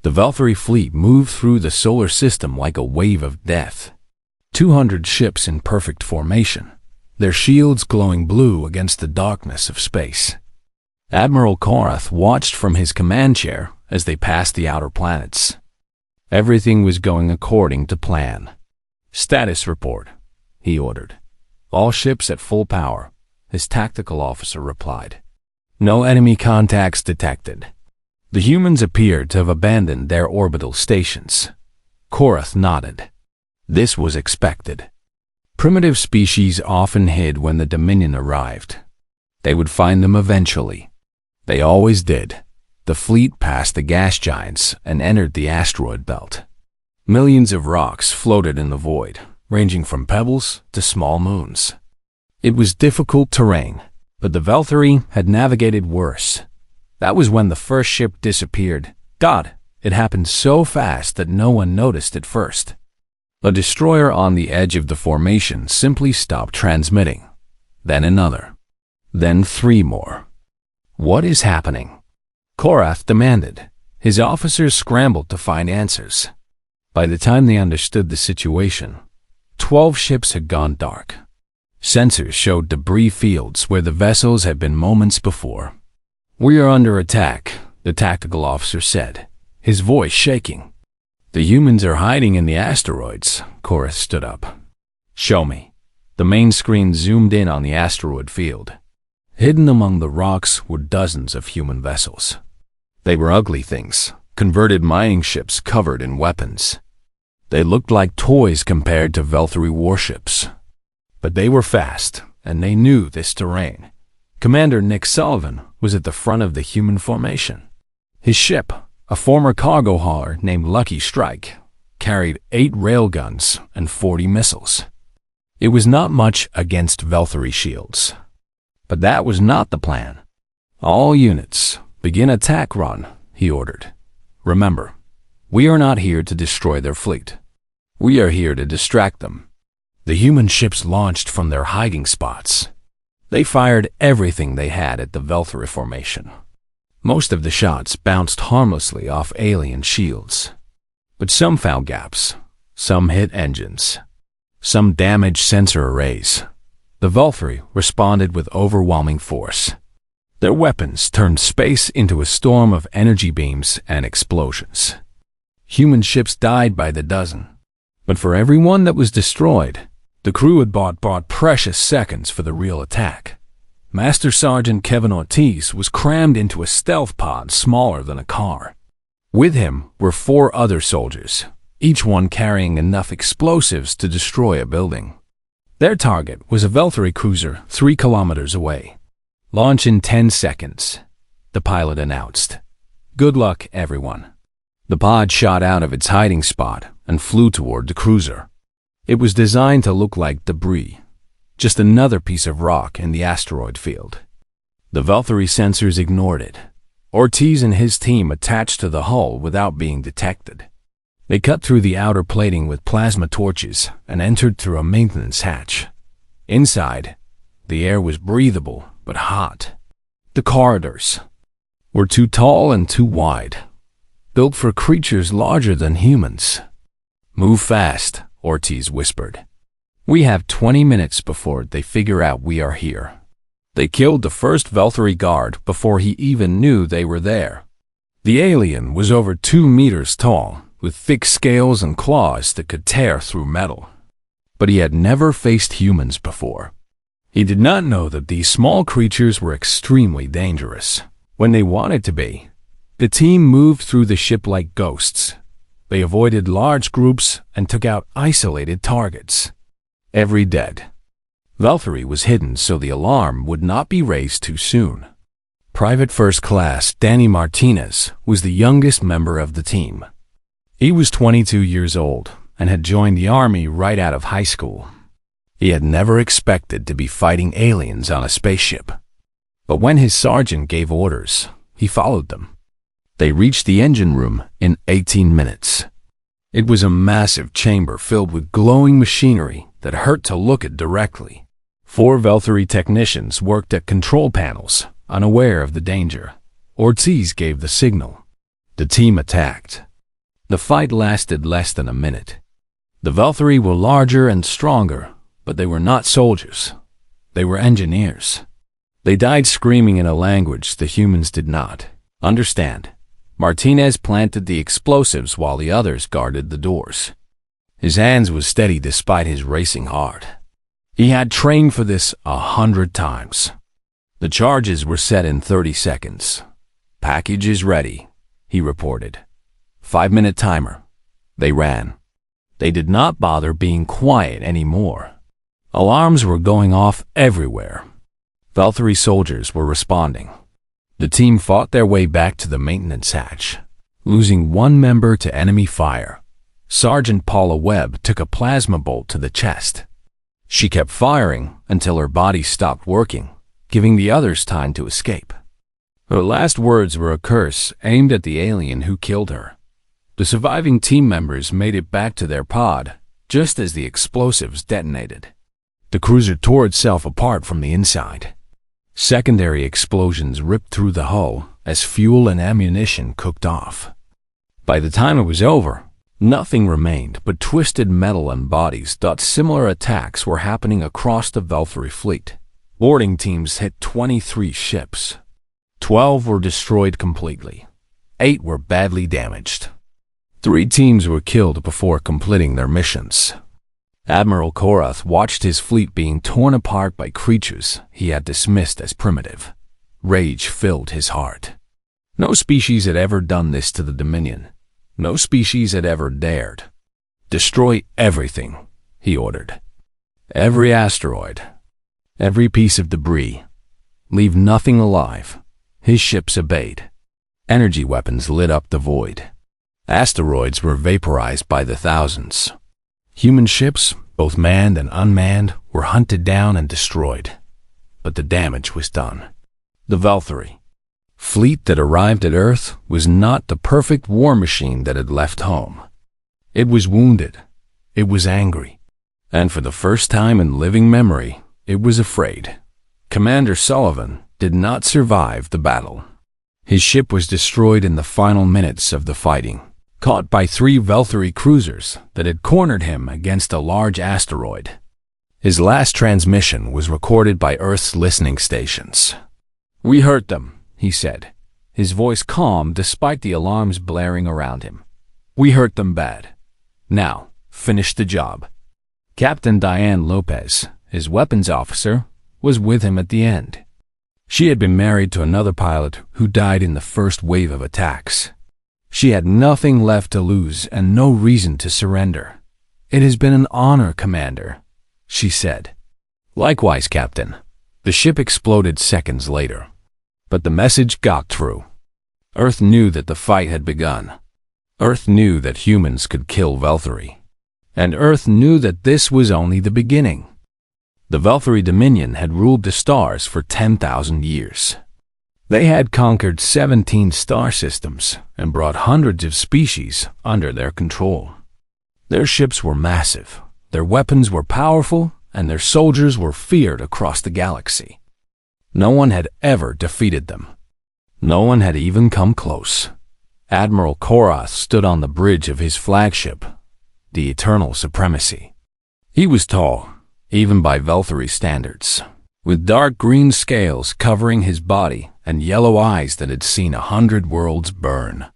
The Valkyrie fleet moved through the solar system like a wave of death. 200 ships in perfect formation, their shields glowing blue against the darkness of space. Admiral Korath watched from his command chair as they passed the outer planets. Everything was going according to plan. "Status report," he ordered. "All ships at full power," his tactical officer replied. "No enemy contacts detected." The humans appeared to have abandoned their orbital stations. Korath nodded. This was expected. Primitive species often hid when the Dominion arrived. They would find them eventually. They always did. The fleet passed the gas giants and entered the asteroid belt. Millions of rocks floated in the void, ranging from pebbles to small moons. It was difficult terrain, but the Valkyrie had navigated worse. That was when the first ship disappeared. God, it happened so fast that no one noticed at first. A destroyer on the edge of the formation simply stopped transmitting. Then another. Then 3 more. "What is happening?" Korath demanded. His officers scrambled to find answers. By the time they understood the situation, 12 ships had gone dark. Sensors showed debris fields where the vessels had been moments before. "We are under attack," the tactical officer said, his voice shaking. "The humans are hiding in the asteroids." Korath stood up. "Show me." The main screen zoomed in on the asteroid field. Hidden among the rocks were dozens of human vessels. They were ugly things, converted mining ships covered in weapons. They looked like toys compared to Valkyrie warships. But they were fast, and they knew this terrain. Commander Nick Sullivan was at the front of the human formation. His ship, a former cargo hauler named Lucky Strike, carried 8 railguns and 40 missiles. It was not much against Valkyrie shields. But that was not the plan. "All units, begin attack run," he ordered. "Remember, we are not here to destroy their fleet. We are here to distract them." The human ships launched from their hiding spots. They fired everything they had at the Valkyrie formation. Most of the shots bounced harmlessly off alien shields. But some found gaps, some hit engines, some damaged sensor arrays. The Valkyrie responded with overwhelming force. Their weapons turned space into a storm of energy beams and explosions. Human ships died by the dozen. But for every one that was destroyed, the crew had bought precious seconds for the real attack. Master Sergeant Kevin Ortiz was crammed into a stealth pod smaller than a car. With him were 4 other soldiers, each one carrying enough explosives to destroy a building. Their target was a Valkyrie cruiser 3 kilometers away. "Launch in 10 seconds, the pilot announced. "Good luck, everyone." The pod shot out of its hiding spot and flew toward the cruiser. It was designed to look like debris, just another piece of rock in the asteroid field. The Valkyrie sensors ignored it. Ortiz and his team attached to the hull without being detected. They cut through the outer plating with plasma torches and entered through a maintenance hatch. Inside, the air was breathable but hot. The corridors were too tall and too wide, built for creatures larger than humans. "Move fast," Ortiz whispered. "We have 20 minutes before they figure out we are here." They killed the first Valkyrie guard before he even knew they were there. The alien was over 2 meters tall, with thick scales and claws that could tear through metal. But he had never faced humans before. He did not know that these small creatures were extremely dangerous. When they wanted to be, the team moved through the ship like ghosts. They avoided large groups and took out isolated targets. Every dead Valkyrie was hidden so the alarm would not be raised too soon. Private First Class Danny Martinez was the youngest member of the team. He was 22 years old and had joined the Army right out of high school. He had never expected to be fighting aliens on a spaceship. But when his sergeant gave orders, he followed them. They reached the engine room in 18 minutes. It was a massive chamber filled with glowing machinery that hurt to look at directly. 4 Valkyrie technicians worked at control panels, unaware of the danger. Ortiz gave the signal. The team attacked. The fight lasted less than a minute. The Valkyrie were larger and stronger, but they were not soldiers. They were engineers. They died screaming in a language the humans did not understand. Martinez planted the explosives while the others guarded the doors. His hands was steady despite his racing heart. He had trained for this 100 times. The charges were set in 30 seconds. "Package is ready," he reported. 5-minute timer. They ran. They did not bother being quiet anymore. Alarms were going off everywhere. Valkyrie soldiers were responding. The team fought their way back to the maintenance hatch, losing one member to enemy fire. Sergeant Paula Webb took a plasma bolt to the chest. She kept firing until her body stopped working, giving the others time to escape. Her last words were a curse aimed at the alien who killed her. The surviving team members made it back to their pod just as the explosives detonated. The cruiser tore itself apart from the inside. Secondary explosions ripped through the hull as fuel and ammunition cooked off. By the time it was over, nothing remained but twisted metal and bodies. Similar attacks were happening across the Valkyrie fleet. Boarding teams hit 23 ships. 12 were destroyed completely. 8 were badly damaged. 3 teams were killed before completing their missions. Admiral Korath watched his fleet being torn apart by creatures he had dismissed as primitive. Rage filled his heart. No species had ever done this to the Dominion. No species had ever dared. "Destroy everything," he ordered. "Every asteroid. Every piece of debris. Leave nothing alive." His ships obeyed. Energy weapons lit up the void. Asteroids were vaporized by the thousands. Human ships, both manned and unmanned, were hunted down and destroyed. But the damage was done. The Valkyrie fleet that arrived at Earth was not the perfect war machine that had left home. It was wounded. It was angry. And for the first time in living memory, it was afraid. Commander Sullivan did not survive the battle. His ship was destroyed in the final minutes of the fighting, caught by 3 Valkyrie cruisers that had cornered him against a large asteroid. His last transmission was recorded by Earth's listening stations. "We hurt them," he said, his voice calm despite the alarms blaring around him. "We hurt them bad. Now, finish the job." Captain Diane Lopez, his weapons officer, was with him at the end. She had been married to another pilot who died in the first wave of attacks. She had nothing left to lose and no reason to surrender. "It has been an honor, Commander," she said. "Likewise, Captain." The ship exploded seconds later. But the message got through. Earth knew that the fight had begun. Earth knew that humans could kill Valkyrie. And Earth knew that this was only the beginning. The Valkyrie Dominion had ruled the stars for 10,000 years. They had conquered 17 star systems and brought hundreds of species under their control. Their ships were massive, their weapons were powerful, and their soldiers were feared across the galaxy. No one had ever defeated them. No one had even come close. Admiral Korath stood on the bridge of his flagship, the Eternal Supremacy. He was tall, even by Valkyrie standards, with dark green scales covering his body and yellow eyes that had seen 100 worlds burn.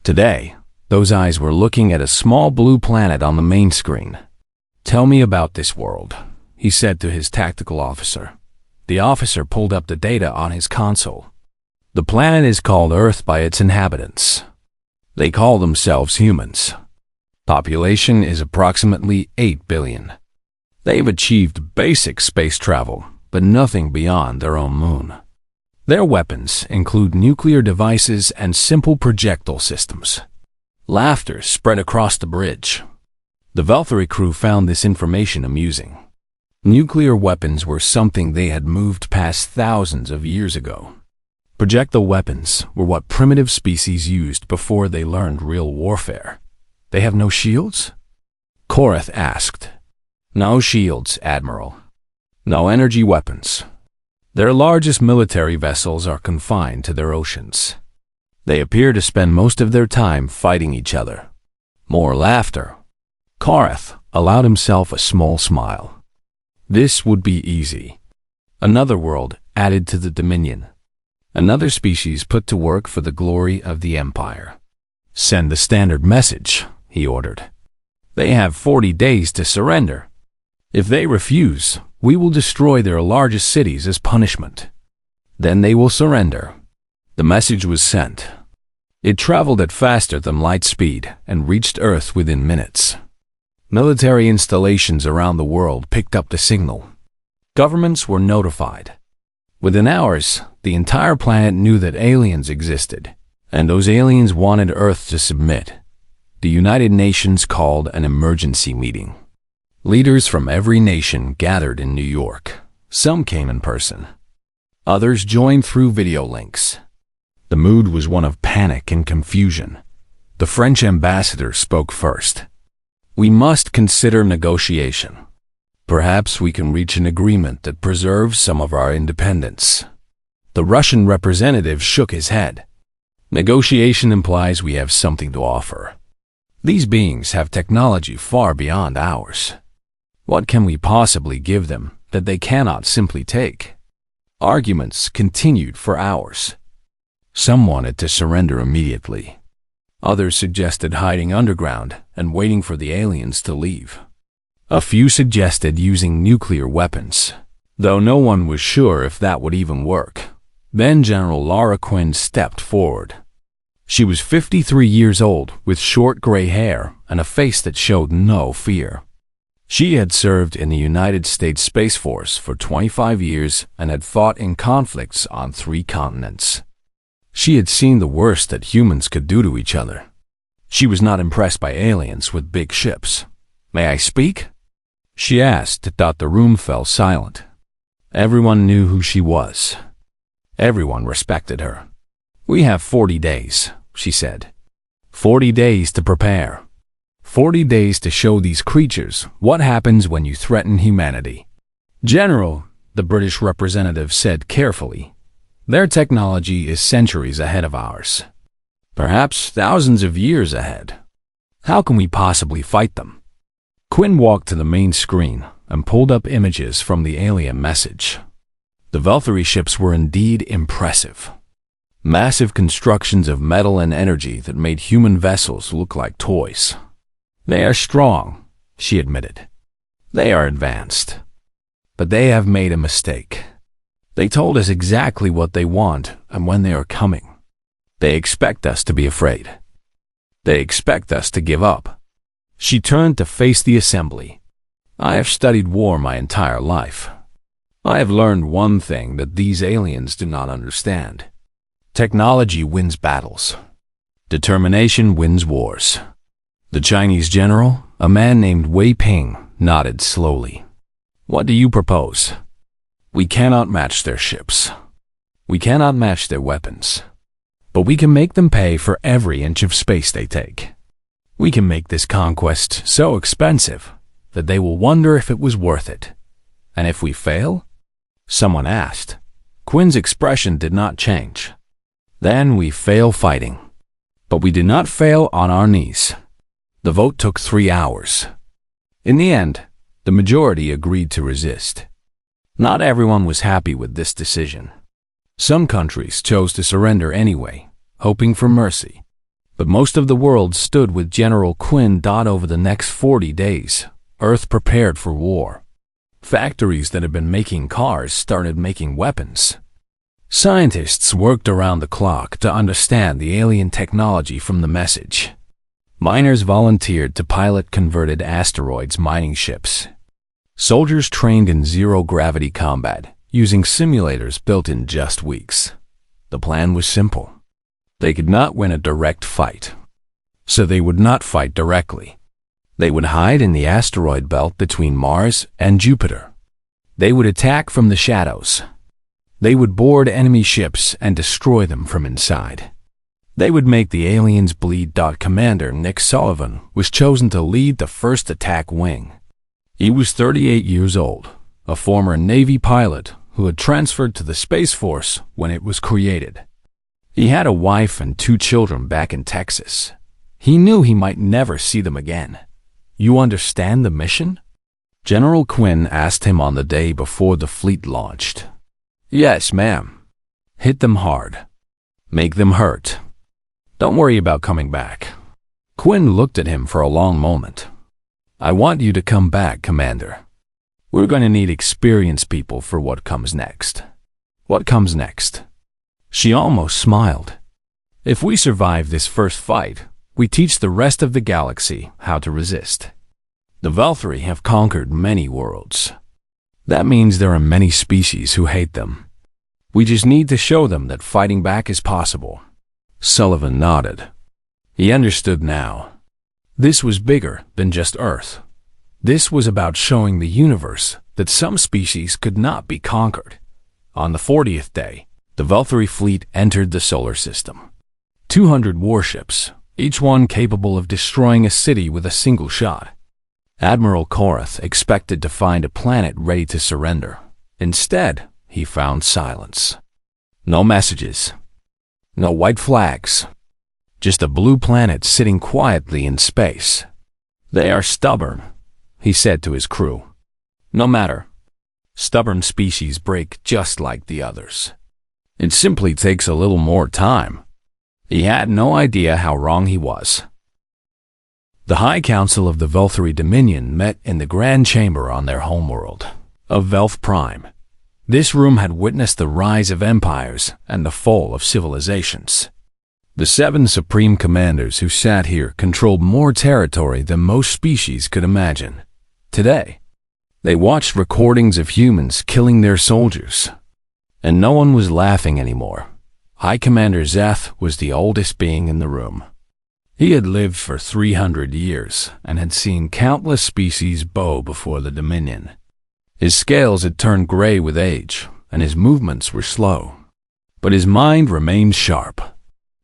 Today, those eyes were looking at a small blue planet on the main screen. "Tell me about this world," he said to his tactical officer. The officer pulled up the data on his console. "The planet is called Earth by its inhabitants. They call themselves humans. Population is approximately 8 billion. They've achieved basic space travel, but nothing beyond their own moon. Their weapons include nuclear devices and simple projectile systems." Laughter spread across the bridge. The Valkyrie crew found this information amusing. Nuclear weapons were something they had moved past thousands of years ago. Projectile weapons were what primitive species used before they learned real warfare. "They have no shields?" Korath asked. "No shields, Admiral. No energy weapons. Their largest military vessels are confined to their oceans. They appear to spend most of their time fighting each other, More laughter. Kareth allowed himself a small smile. This would be easy. Another world added to the Dominion. Another species put to work for the glory of the Empire. Send the standard message, he ordered. They have 40 days to surrender. If they refuse, we will destroy their largest cities as punishment. Then they will surrender. The message was sent. It traveled at faster than light speed and reached Earth within minutes. Military installations around the world picked up the signal. Governments were notified. Within hours, the entire planet knew that aliens existed, and those aliens wanted Earth to submit. The United Nations called an emergency meeting. Leaders from every nation gathered in New York. Some came in person. Others joined through video links. The mood was one of panic and confusion. The French ambassador spoke first. We must consider negotiation. Perhaps we can reach an agreement that preserves some of our independence. The Russian representative shook his head. Negotiation implies we have something to offer. These beings have technology far beyond ours. What can we possibly give them that they cannot simply take? Arguments continued for hours. Some wanted to surrender immediately. Others suggested hiding underground and waiting for the aliens to leave. A few suggested using nuclear weapons, though no one was sure if that would even work. Then General Laura Quinn stepped forward. She was 53 years old, with short gray hair and a face that showed no fear. She had served in the United States Space Force for 25 years and had fought in conflicts on 3 continents. She had seen the worst that humans could do to each other. She was not impressed by aliens with big ships. "May I speak?" she asked. The room fell silent. Everyone knew who she was. Everyone respected her. "We have 40 days, she said. 40 days to prepare. 40 days to show these creatures what happens when you threaten humanity." "General," the British representative said carefully, "their technology is centuries ahead of ours. Perhaps thousands of years ahead. How can we possibly fight them?" Quinn walked to the main screen and pulled up images from the alien message. The Valkyrie ships were indeed impressive. Massive constructions of metal and energy that made human vessels look like toys. "They are strong," she admitted. "They are advanced. But they have made a mistake. They told us exactly what they want and when they are coming. They expect us to be afraid. They expect us to give up." She turned to face the assembly. "I have studied war my entire life. I have learned one thing that these aliens do not understand. Technology wins battles. Determination wins wars." The Chinese general, a man named Wei Ping, nodded slowly. "What do you propose?" "We cannot match their ships. We cannot match their weapons. But we can make them pay for every inch of space they take. We can make this conquest so expensive that they will wonder if it was worth it. And if we fail?" someone asked. Quinn's expression did not change. "Then we fail fighting. But we did not fail on our knees." The vote took 3 hours. In the end, the majority agreed to resist. Not everyone was happy with this decision. Some countries chose to surrender anyway, hoping for mercy. But most of the world stood with General Quinn. Over the next 40 days, Earth prepared for war. Factories that had been making cars started making weapons. Scientists worked around the clock to understand the alien technology from the message. Miners volunteered to pilot converted asteroids mining ships. Soldiers trained in zero-gravity combat, using simulators built in just weeks. The plan was simple. They could not win a direct fight, so they would not fight directly. They would hide in the asteroid belt between Mars and Jupiter. They would attack from the shadows. They would board enemy ships and destroy them from inside. They would make the aliens bleed. Commander Nick Sullivan was chosen to lead the first attack wing. He was 38 years old, a former Navy pilot who had transferred to the Space Force when it was created. He had a wife and 2 children back in Texas. He knew he might never see them again. "You understand the mission?" General Quinn asked him on the day before the fleet launched. "Yes, ma'am." "Hit them hard. Make them hurt. Don't worry about coming back." Quinn looked at him for a long moment. "I want you to come back, Commander. We're going to need experienced people for what comes next." "What comes next?" She almost smiled. "If we survive this first fight, we teach the rest of the galaxy how to resist. The Valkyrie have conquered many worlds. That means there are many species who hate them. We just need to show them that fighting back is possible." Sullivan nodded. He understood now. This was bigger than just Earth. This was about showing the universe that some species could not be conquered. On the 40th day, the Valkyrie fleet entered the solar system. 200 warships, each one capable of destroying a city with a single shot. Admiral Korath expected to find a planet ready to surrender. Instead, he found silence. No messages. No white flags. Just a blue planet sitting quietly in space. "They are stubborn," he said to his crew. "No matter. Stubborn species break just like the others. It simply takes a little more time." He had no idea how wrong he was. The High Council of the Valkyrie Dominion met in the Grand Chamber on their homeworld of Velth Prime. This room had witnessed the rise of empires and the fall of civilizations. The 7 supreme commanders who sat here controlled more territory than most species could imagine. Today, they watched recordings of humans killing their soldiers. And no one was laughing anymore. High Commander Zeth was the oldest being in the room. He had lived for 300 years and had seen countless species bow before the Dominion. His scales had turned gray with age, and his movements were slow. But his mind remained sharp.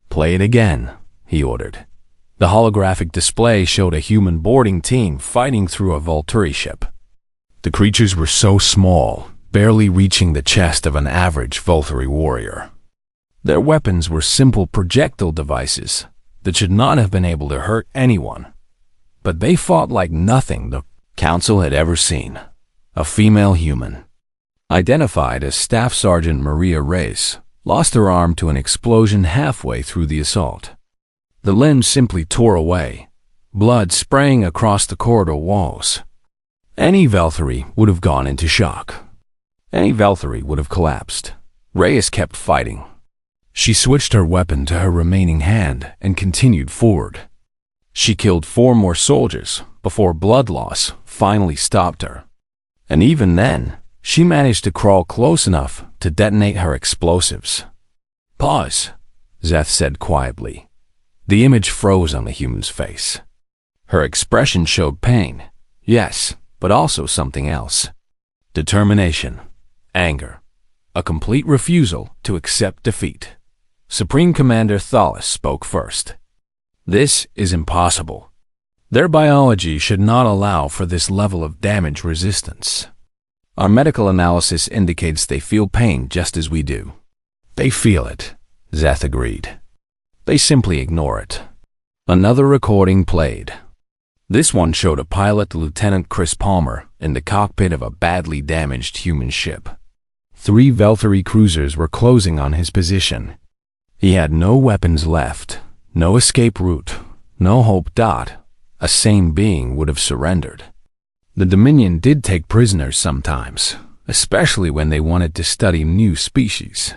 "Play it again," he ordered. The holographic display showed a human boarding team fighting through a Volturi ship. The creatures were so small, barely reaching the chest of an average Volturi warrior. Their weapons were simple projectile devices that should not have been able to hurt anyone. But they fought like nothing the Council had ever seen. A female human, identified as Staff Sergeant Maria Reyes, lost her arm to an explosion halfway through the assault. The limbs simply tore away, blood spraying across the corridor walls. Any Valkyrie would have gone into shock. Any Valkyrie would have collapsed. Reyes kept fighting. She switched her weapon to her remaining hand and continued forward. She killed 4 more soldiers before blood loss finally stopped her. And even then, she managed to crawl close enough to detonate her explosives. "Pause," Zeth said quietly. The image froze on the human's face. Her expression showed pain, yes, but also something else. Determination, anger, a complete refusal to accept defeat. Supreme Commander Thalas spoke first. "This is impossible. Their biology should not allow for this level of damage resistance. Our medical analysis indicates they feel pain just as we do." "They feel it," Zeth agreed. "They simply ignore it." Another recording played. This one showed a pilot, Lieutenant Chris Palmer, in the cockpit of a badly damaged human ship. 3 Valkyrie cruisers were closing on his position. He had no weapons left, no escape route, no hope. A sane being would have surrendered. The Dominion did take prisoners sometimes, especially when they wanted to study new species.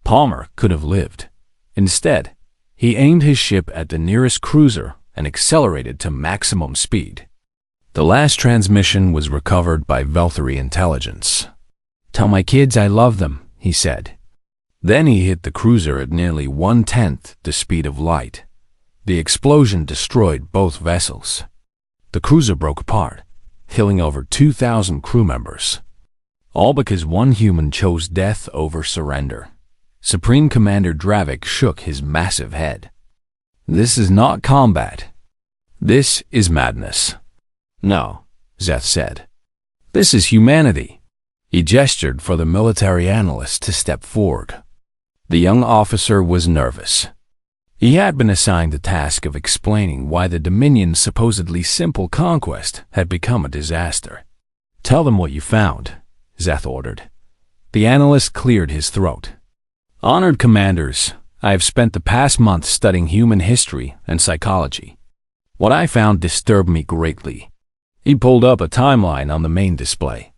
Palmer could have lived. Instead, he aimed his ship at the nearest cruiser and accelerated to maximum speed. The last transmission was recovered by Valkyrie intelligence. "Tell my kids I love them," he said. Then he hit the cruiser at nearly 1/10 the speed of light. The explosion destroyed both vessels. The cruiser broke apart, killing over 2,000 crew members. All because one human chose death over surrender. Supreme Commander Dravik shook his massive head. "This is not combat. This is madness." "No," Zeth said. "This is humanity." He gestured for the military analyst to step forward. The young officer was nervous. He had been assigned the task of explaining why the Dominion's supposedly simple conquest had become a disaster. "Tell them what you found," Zeth ordered. The analyst cleared his throat. "Honored commanders, I have spent the past month studying human history and psychology. What I found disturbed me greatly." He pulled up a timeline on the main display.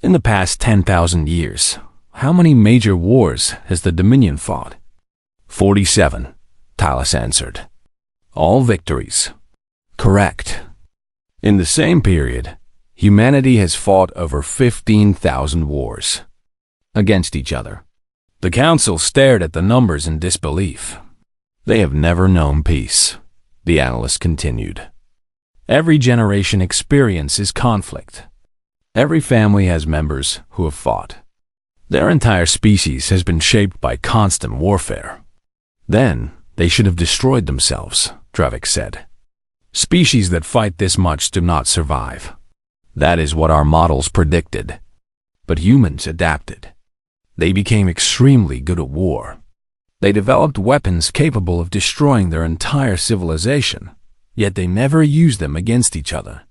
"In the past 10,000 years, how many major wars has the Dominion fought?" 47, Talos answered. "All victories." "Correct." "In the same period, humanity has fought over 15,000 wars against each other." The council stared at the numbers in disbelief. "They have never known peace," the analyst continued. "Every generation experiences conflict. Every family has members who have fought. Their entire species has been shaped by constant warfare." "Then they should have destroyed themselves," Dravik said. "Species that fight this much do not survive. That is what our models predicted. But humans adapted. They became extremely good at war. They developed weapons capable of destroying their entire civilization, yet they never used them against each other.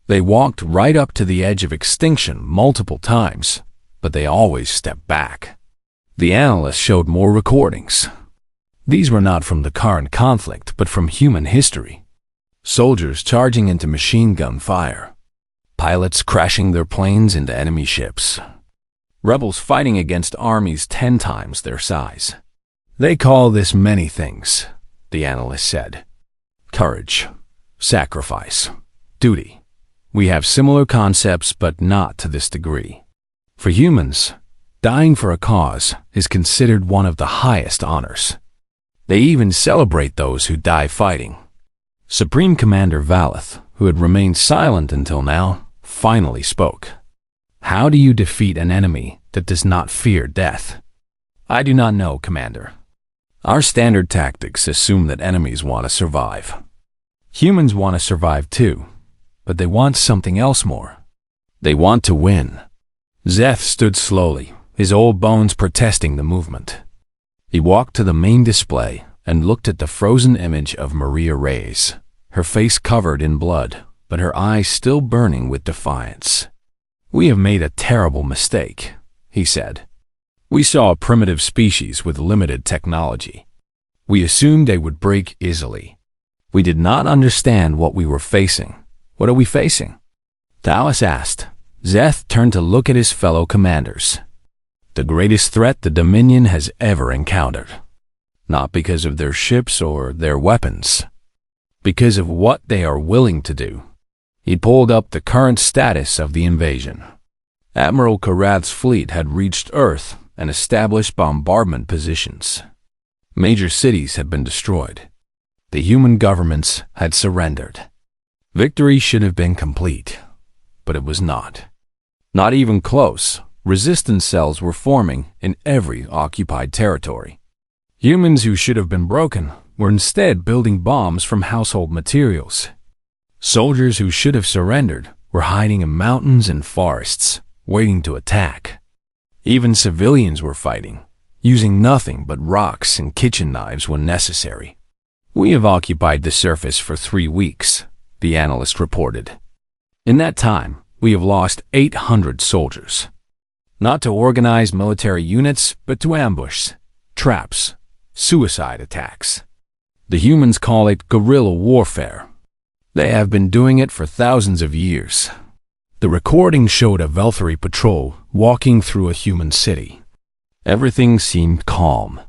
They walked right up to the edge of extinction multiple times, but they always stepped back." The analyst showed more recordings. These were not from the current conflict, but from human history. Soldiers charging into machine gun fire. Pilots crashing their planes into enemy ships. Rebels fighting against armies 10 times their size. "They call this many things," the analyst said. "Courage, sacrifice, duty. We have similar concepts, but not to this degree. For humans, dying for a cause is considered one of the highest honors. They even celebrate those who die fighting." Supreme Commander Valeth, who had remained silent until now, finally spoke. "How do you defeat an enemy that does not fear death?" "I do not know, Commander. Our standard tactics assume that enemies want to survive. Humans want to survive too, but they want something else more. They want to win." Zeth stood slowly, his old bones protesting the movement. He walked to the main display and looked at the frozen image of Maria Reyes, her face covered in blood, but her eyes still burning with defiance. "We have made a terrible mistake," he said. "We saw a primitive species with limited technology. We assumed they would break easily. We did not understand what we were facing. What are we facing?" Talos asked. Zeth turned to look at his fellow commanders. "The greatest threat the Dominion has ever encountered. Not because of their ships or their weapons. Because of what they are willing to do." He pulled up the current status of the invasion. Admiral Karath's fleet had reached Earth and established bombardment positions. Major cities had been destroyed. The human governments had surrendered. Victory should have been complete, but it was not. Not even close. Resistance cells were forming in every occupied territory. Humans who should have been broken were instead building bombs from household materials. Soldiers who should have surrendered were hiding in mountains and forests, waiting to attack. Even civilians were fighting, using nothing but rocks and kitchen knives when necessary. "We have occupied the surface for 3 weeks, the analyst reported. In that time, we have lost 800 soldiers. Not to organized military units, but to ambush, traps, suicide attacks. The humans call it guerrilla warfare. They have been doing it for thousands of years." The recording showed a Velthari patrol walking through a human city. Everything seemed calm.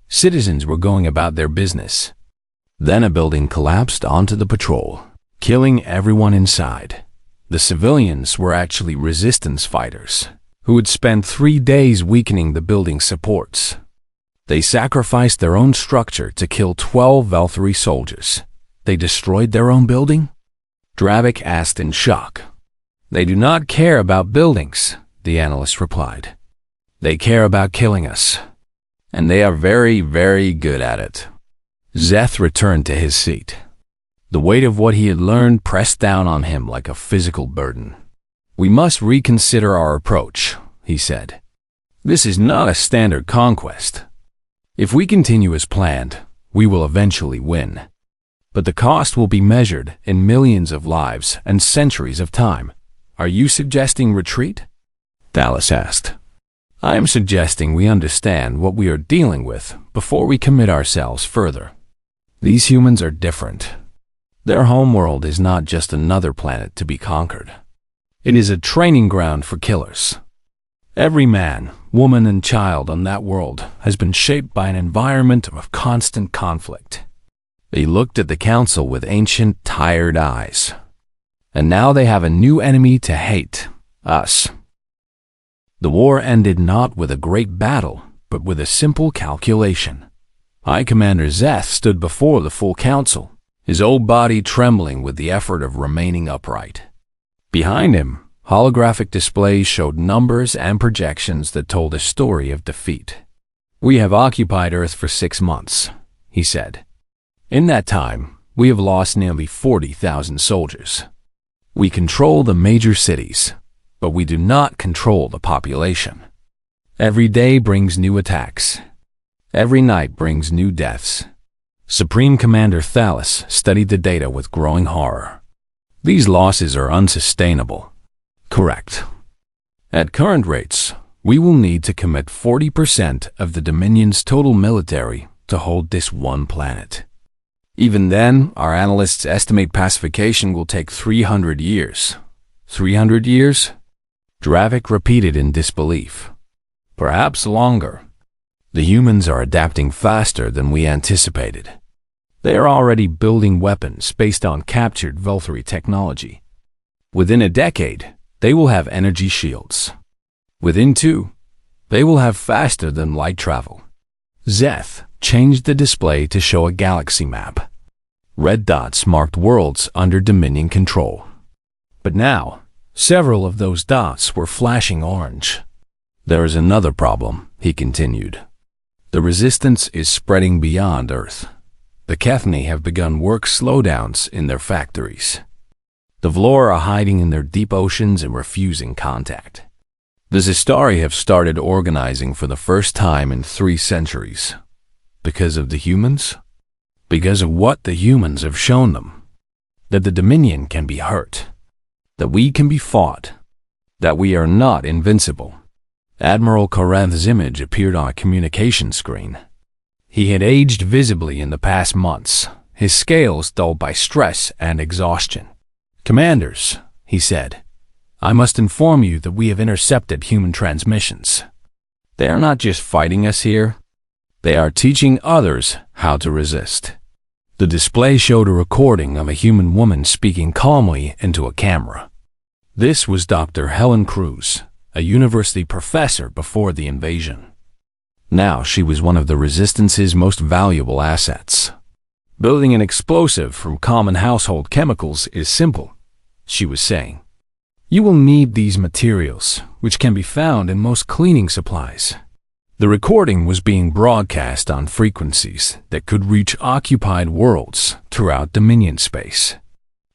Citizens were going about their business. Then a building collapsed onto the patrol, killing everyone inside. The civilians were actually resistance fighters, who would spend 3 days weakening the building's supports. They sacrificed their own structure to kill 12 Velthari soldiers. They destroyed their own building? Dravik asked in shock. "They do not care about buildings," the analyst replied. "They care about killing us. And they are very, very good at it." Zeth returned to his seat. The weight of what he had learned pressed down on him like a physical burden. "We must reconsider our approach," he said. "This is not a standard conquest. If we continue as planned, we will eventually win. But the cost will be measured in millions of lives and centuries of time. Are you suggesting retreat? Dallas asked. I am suggesting we understand what we are dealing with before we commit ourselves further. These humans are different. Their homeworld is not just another planet to be conquered. It is a training ground for killers. Every man, woman, and child on that world has been shaped by an environment of constant conflict. They looked at the council with ancient, tired eyes. And now they have a new enemy to hate, us. The war ended not with a great battle, but with a simple calculation. High Commander Zeth stood before the full council, his old body trembling with the effort of remaining upright. Behind him, holographic displays showed numbers and projections that told a story of defeat. We have occupied Earth for 6 months, he said. In that time, we have lost nearly 40,000 soldiers. We control the major cities, but we do not control the population. Every day brings new attacks. Every night brings new deaths. Supreme Commander Thalas studied the data with growing horror. These losses are unsustainable. Correct. At current rates, we will need to commit 40% of the Dominion's total military to hold this one planet. Even then, our analysts estimate pacification will take 300 years. 300 years? Dravik repeated in disbelief. Perhaps longer. The humans are adapting faster than we anticipated. They are already building weapons based on captured Velthari technology. Within a decade, they will have energy shields. Within 2, they will have faster than light travel. Zeth changed the display to show a galaxy map. Red dots marked worlds under Dominion control. But now, several of those dots were flashing orange. There is another problem, he continued. The resistance is spreading beyond Earth. The Kethni have begun work slowdowns in their factories. The Vlor are hiding in their deep oceans and refusing contact. The Zistari have started organizing for the first time in 3 centuries. Because of the humans? Because of what the humans have shown them. That the Dominion can be hurt. That we can be fought. That we are not invincible. Admiral Koranth's image appeared on a communication screen. He had aged visibly in the past months, his scales dulled by stress and exhaustion. Commanders, he said, I must inform you that we have intercepted human transmissions. They are not just fighting us here. They are teaching others how to resist. The display showed a recording of a human woman speaking calmly into a camera. This was Dr. Helen Cruz, a university professor before the invasion. Now she was one of the Resistance's most valuable assets. Building an explosive from common household chemicals is simple, she was saying. You will need these materials, which can be found in most cleaning supplies. The recording was being broadcast on frequencies that could reach occupied worlds throughout Dominion space.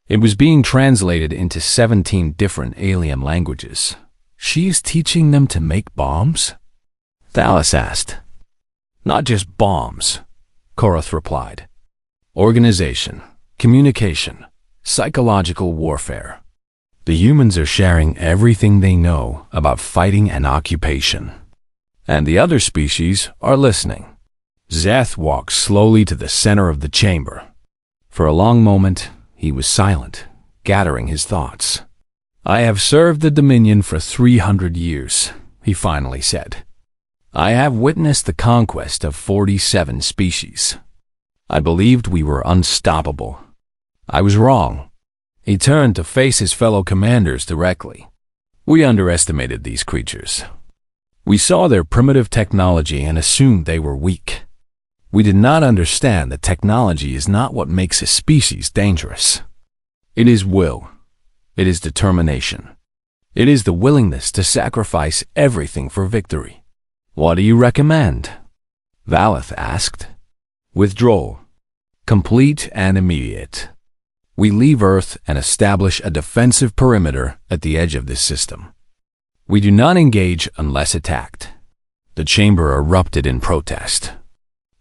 It was being translated into 17 different alien languages. She is teaching them to make bombs? Thalas asked. Not just bombs, Korath replied. Organization, communication, psychological warfare. The humans are sharing everything they know about fighting and occupation. And the other species are listening. Zeth walked slowly to the center of the chamber. For a long moment, he was silent, gathering his thoughts. I have served the Dominion for 300 years, he finally said. I have witnessed the conquest of 47 species. I believed we were unstoppable. I was wrong. He turned to face his fellow commanders directly. We underestimated these creatures. We saw their primitive technology and assumed they were weak. We did not understand that technology is not what makes a species dangerous. It is will. It is determination. It is the willingness to sacrifice everything for victory. What do you recommend? Valeth asked. Withdrawal. Complete and immediate. We leave Earth and establish a defensive perimeter at the edge of this system. We do not engage unless attacked. The chamber erupted in protest.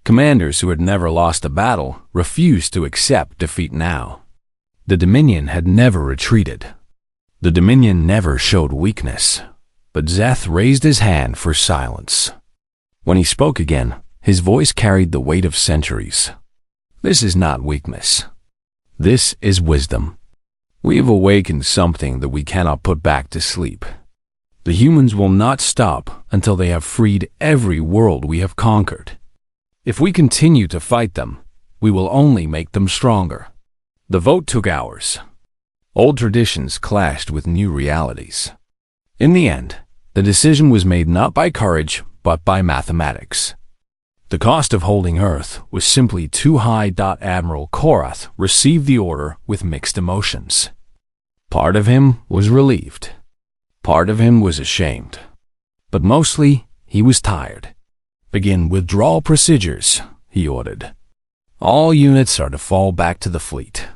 Commanders who had never lost a battle refused to accept defeat now. The Dominion had never retreated. The Dominion never showed weakness. But Szeth raised his hand for silence. When he spoke again, his voice carried the weight of centuries. This is not weakness. This is wisdom. We have awakened something that we cannot put back to sleep. The humans will not stop until they have freed every world we have conquered. If we continue to fight them, we will only make them stronger. The vote took hours. Old traditions clashed with new realities. In the end, the decision was made not by courage, but by mathematics. The cost of holding Earth was simply too high. Admiral Korath received the order with mixed emotions. Part of him was relieved. Part of him was ashamed. But mostly, he was tired. Begin withdrawal procedures, he ordered. All units are to fall back to the fleet.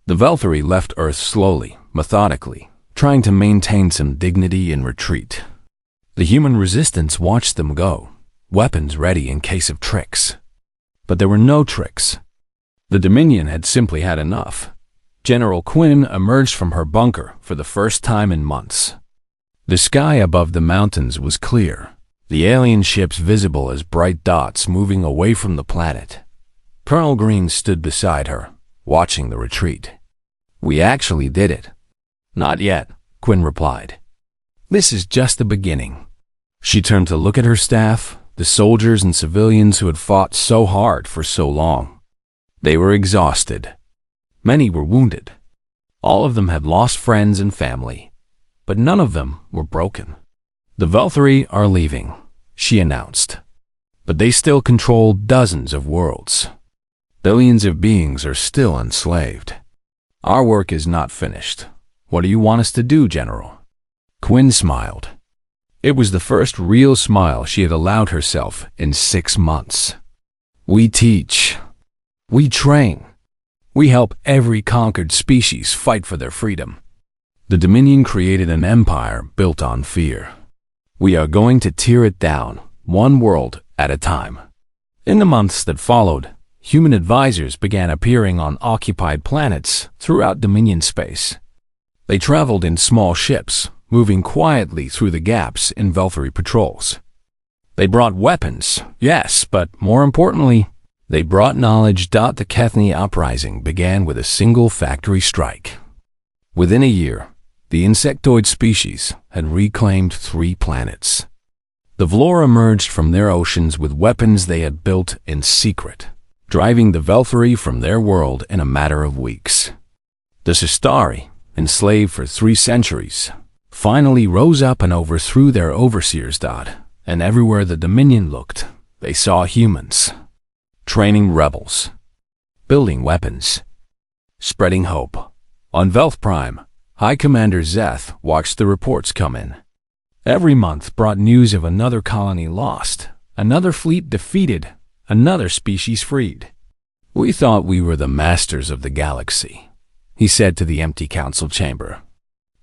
The Velthari left Earth slowly, methodically, trying to maintain some dignity in retreat. The human resistance watched them go, weapons ready in case of tricks. But there were no tricks. The Dominion had simply had enough. General Quinn emerged from her bunker for the first time in months. The sky above the mountains was clear, the alien ships visible as bright dots moving away from the planet. Colonel Green stood beside her, watching the retreat. We actually did it. Not yet, Quinn replied. This is just the beginning. She turned to look at her staff, the soldiers and civilians who had fought so hard for so long. They were exhausted. Many were wounded. All of them had lost friends and family, but none of them were broken. The Velthari are leaving, she announced. But they still control dozens of worlds. Billions of beings are still enslaved. Our work is not finished. What do you want us to do, General? Quinn smiled. It was the first real smile she had allowed herself in 6 months. We teach. We train. We help every conquered species fight for their freedom. The Dominion created an empire built on fear. We are going to tear it down, one world at a time. In the months that followed, human advisors began appearing on occupied planets throughout Dominion space. They traveled in small ships, moving quietly through the gaps in Velthari patrols. They brought weapons, yes, but more importantly, they brought knowledge. The Kethni uprising began with a single factory strike. Within a year, the insectoid species had reclaimed 3 planets. The Vlor emerged from their oceans with weapons they had built in secret, driving the Velthari from their world in a matter of weeks. The Sistari, enslaved for 3 centuries, finally rose up and overthrew their overseers. And everywhere the Dominion looked, they saw humans, training rebels, building weapons, spreading hope. On Velth Prime, High Commander Szeth watched the reports come in. Every month brought news of another colony lost, another fleet defeated, another species freed. We thought we were the masters of the galaxy, he said to the empty council chamber.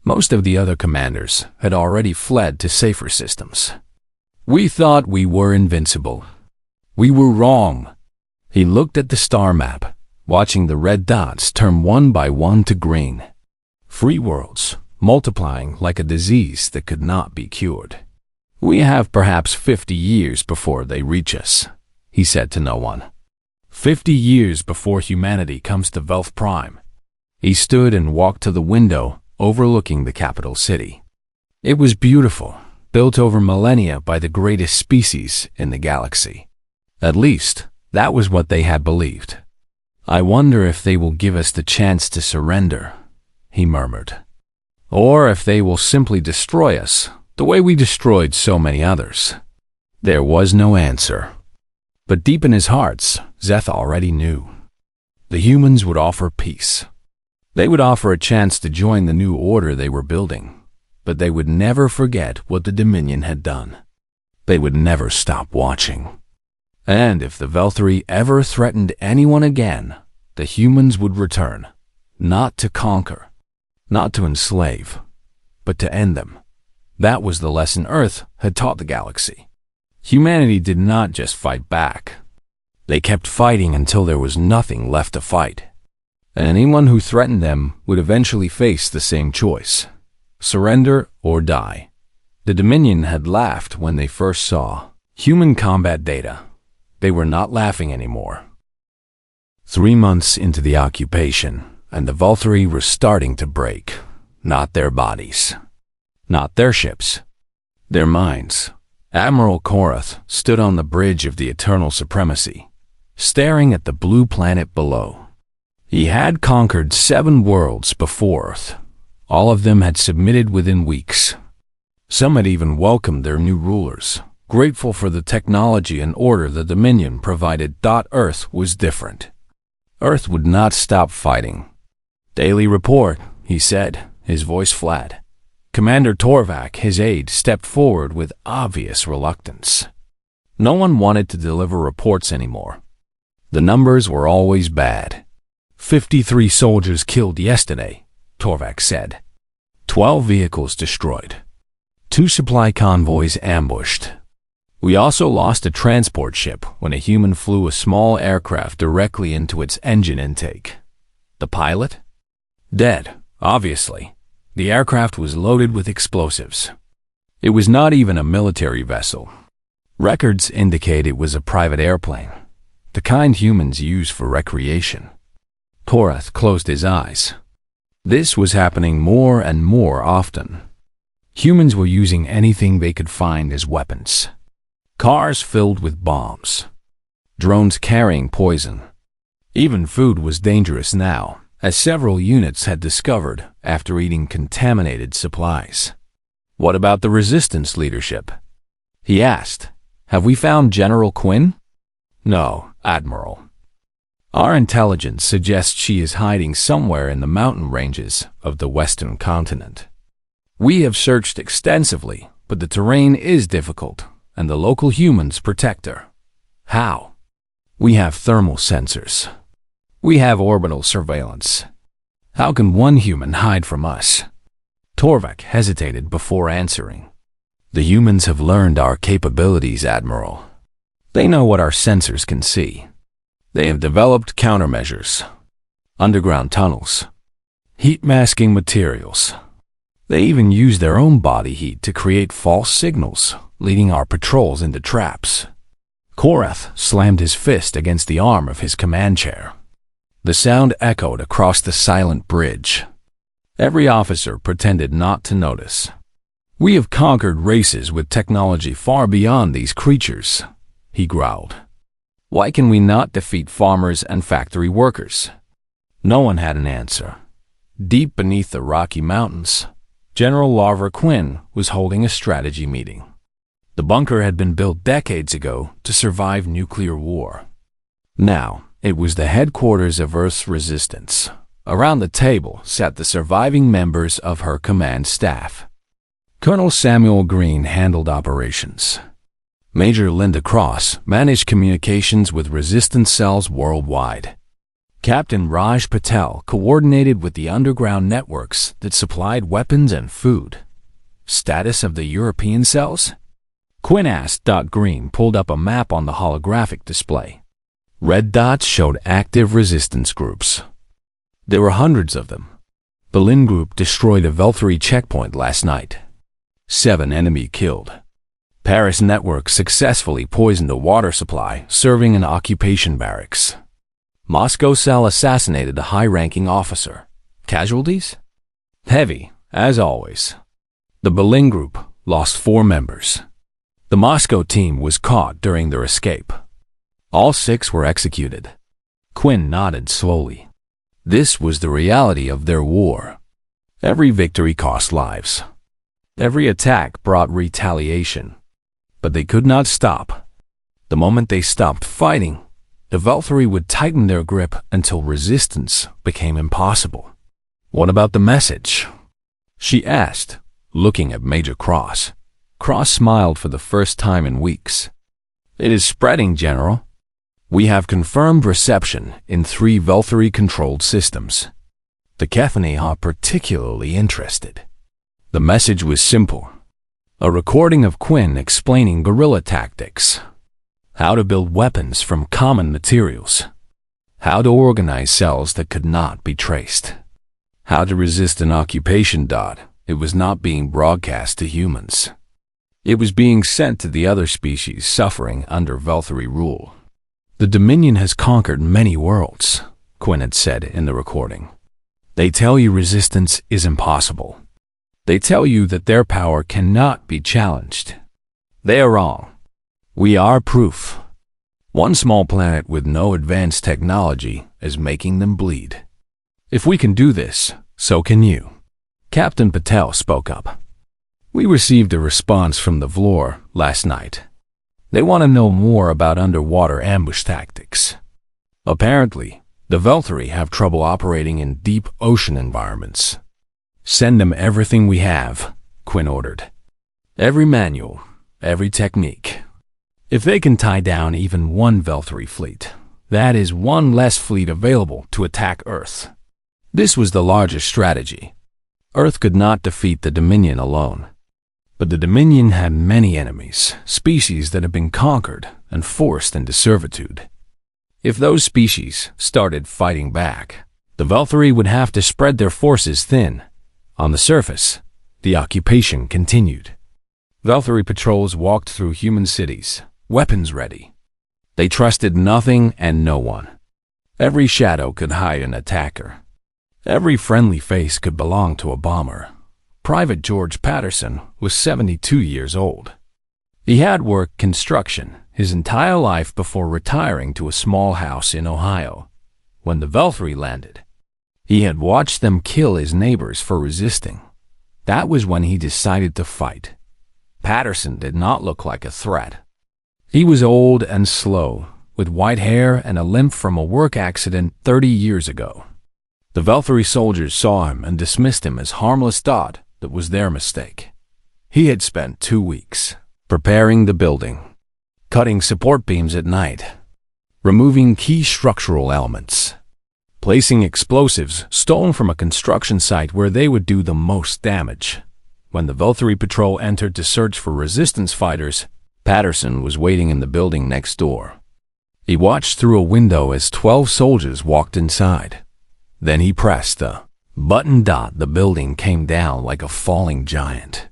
Most of the other commanders had already fled to safer systems. We thought we were invincible. We were wrong. He looked at the star map, watching the red dots turn one by one to green. Free worlds, multiplying like a disease that could not be cured. We have perhaps 50 years before they reach us, he said to no one. 50 years before humanity comes to Velth Prime. He stood and walked to the window overlooking the capital city. It was beautiful, built over millennia by the greatest species in the galaxy. At least, that was what they had believed. I wonder if they will give us the chance to surrender, he murmured. Or if they will simply destroy us, the way we destroyed so many others. There was no answer. But deep in his heart, Szeth already knew. The humans would offer peace. They would offer a chance to join the new order they were building, but they would never forget what the Dominion had done. They would never stop watching. And if the Velthari ever threatened anyone again, the humans would return, not to conquer, not to enslave, but to end them. That was the lesson Earth had taught the galaxy. Humanity did not just fight back. They kept fighting until there was nothing left to fight. And anyone who threatened them would eventually face the same choice: surrender or die. The Dominion had laughed when they first saw human combat data. They were not laughing anymore. 3 months into the occupation, and the Volturi were starting to break. Not their bodies. Not their ships. Their minds. Admiral Korath stood on the bridge of the Eternal Supremacy, staring at the blue planet below. He had conquered 7 worlds before Earth. All of them had submitted within weeks. Some had even welcomed their new rulers, grateful for the technology and order the Dominion provided. Earth was different. Earth would not stop fighting. "Daily report," he said, his voice flat. Commander Torvak, his aide, stepped forward with obvious reluctance. No one wanted to deliver reports anymore. The numbers were always bad. 53 soldiers killed yesterday, Torvak said. 12 vehicles destroyed. 2 supply convoys ambushed. We also lost a transport ship when a human flew a small aircraft directly into its engine intake. The pilot? Dead, obviously. The aircraft was loaded with explosives. It was not even a military vessel. Records indicate it was a private airplane, the kind humans use for recreation. Korath closed his eyes. This was happening more and more often. Humans were using anything they could find as weapons. Cars filled with bombs. Drones carrying poison. Even food was dangerous now, as several units had discovered after eating contaminated supplies. "What about the resistance leadership?" he asked. "Have we found General Quinn?" "No, Admiral. Our intelligence suggests she is hiding somewhere in the mountain ranges of the western continent. We have searched extensively, but the terrain is difficult, and the local humans protect her." "How?" "We have thermal sensors. We have orbital surveillance. How can one human hide from us?" Torvak hesitated before answering. "The humans have learned our capabilities, Admiral. They know what our sensors can see. They have developed countermeasures, underground tunnels, heat-masking materials. They even use their own body heat to create false signals, leading our patrols into traps." Korath slammed his fist against the arm of his command chair. The sound echoed across the silent bridge. Every officer pretended not to notice. "We have conquered races with technology far beyond these creatures," he growled. "Why can we not defeat farmers and factory workers?" No one had an answer. Deep beneath the Rocky Mountains, General Larver Quinn was holding a strategy meeting. The bunker had been built decades ago to survive nuclear war. Now, it was the headquarters of Earth's resistance. Around the table sat the surviving members of her command staff. Colonel Samuel Green handled operations. Major Linda Cross managed communications with resistance cells worldwide. Captain Raj Patel coordinated with the underground networks that supplied weapons and food. Status of the European cells? Quinn asked. Green pulled up a map on the holographic display. Red dots showed active resistance groups. There were hundreds of them. Berlin Group destroyed a Veltri checkpoint last night. 7 enemy killed. Paris Network successfully poisoned a water supply serving an occupation barracks. Moscow cell assassinated a high-ranking officer. Casualties? Heavy, as always. The Berlin Group lost 4 members. The Moscow team was caught during their escape. All 6 were executed. Quinn nodded slowly. This was the reality of their war. Every victory cost lives. Every attack brought retaliation. But they could not stop. The moment they stopped fighting, the Veltri would tighten their grip until resistance became impossible. "What about the message?" she asked, looking at Major Cross. Cross smiled for the first time in weeks. "It is spreading, General. We have confirmed reception in 3 Veltri-controlled systems. The Kethani are particularly interested." The message was simple. A recording of Quinn explaining guerrilla tactics. how to build weapons from common materials, how to organize cells that could not be traced, how to resist an occupation. It was not being broadcast to humans. It was being sent to the other species suffering under Velthari rule. The Dominion has conquered many worlds, Quinn had said in the recording. They tell you resistance is impossible. They tell you that their power cannot be challenged. They are wrong. We are proof. One small planet with no advanced technology is making them bleed. If we can do this, so can you. Captain Patel spoke up. We received a response from the Vlor last night. They want to know more about underwater ambush tactics. Apparently, the Velthari have trouble operating in deep ocean environments. Send them everything we have, Quinn ordered. Every manual, every technique. If they can tie down even one Velthari fleet, that is one less fleet available to attack Earth. This was the largest strategy. Earth could not defeat the Dominion alone. But the Dominion had many enemies, species that had been conquered and forced into servitude. If those species started fighting back, the Velthari would have to spread their forces thin. On the surface, the occupation continued. Velthari patrols walked through human cities, weapons ready. They trusted nothing and no one. Every shadow could hide an attacker. Every friendly face could belong to a bomber. Private George Patterson was 72 years old. He had worked construction his entire life before retiring to a small house in Ohio. When the Velthari landed, he had watched them kill his neighbors for resisting. That was when he decided to fight. Patterson did not look like a threat. He was old and slow, with white hair and a limp from a work accident 30 years ago. The Velthari soldiers saw him and dismissed him as harmless. That was their mistake. He had spent 2 weeks preparing the building, cutting support beams at night, removing key structural elements, placing explosives stolen from a construction site where they would do the most damage. When the Velthari patrol entered to search for resistance fighters, Patterson was waiting in the building next door. He watched through a window as 12 soldiers walked inside. Then he pressed a button. The building came down like a falling giant.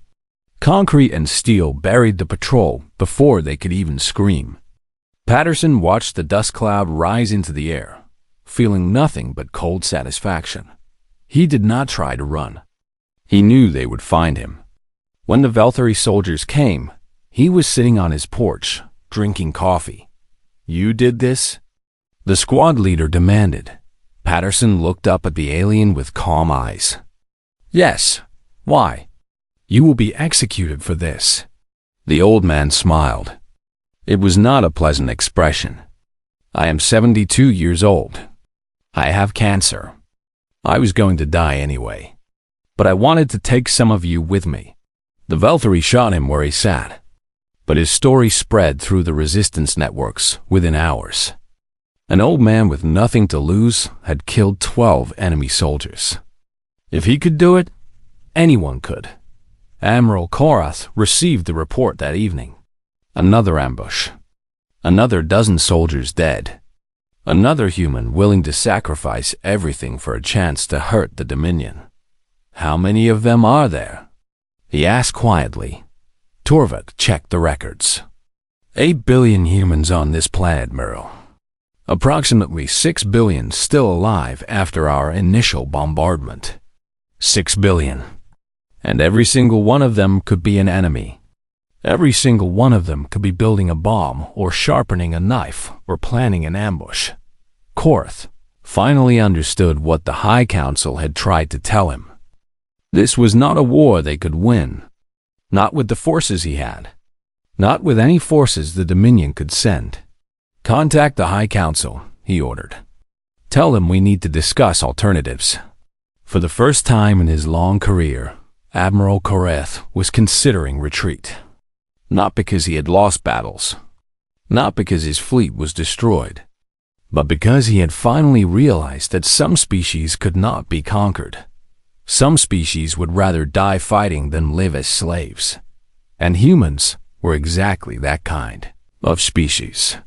Concrete and steel buried the patrol before they could even scream. Patterson watched the dust cloud rise into the air, feeling nothing but cold satisfaction. He did not try to run. He knew they would find him. When the Velthari soldiers came, he was sitting on his porch, drinking coffee. "You did this?" the squad leader demanded. Patterson looked up at the alien with calm eyes. "Yes. Why?" "You will be executed for this." The old man smiled. It was not a pleasant expression. "I am 72 years old. I have cancer. I was going to die anyway. But I wanted to take some of you with me." The Velthari shot him where he sat. But his story spread through the resistance networks within hours. An old man with nothing to lose had killed 12 enemy soldiers. If he could do it, anyone could. Admiral Korath received the report that evening. Another ambush. Another dozen soldiers dead. Another human willing to sacrifice everything for a chance to hurt the Dominion. "How many of them are there?" he asked quietly. Torvik checked the records. 8 billion humans on this planet, Merle. Approximately 6 billion still alive after our initial bombardment. 6 billion. And every single one of them could be an enemy. Every single one of them could be building a bomb or sharpening a knife or planning an ambush. Korath finally understood what the High Council had tried to tell him. This was not a war they could win. Not with the forces he had. Not with any forces the Dominion could send. "Contact the High Council," he ordered. "Tell them we need to discuss alternatives." For the first time in his long career, Admiral Korath was considering retreat. Not because he had lost battles. Not because his fleet was destroyed. But because he had finally realized that some species could not be conquered. Some species would rather die fighting than live as slaves. And humans were exactly that kind. of species.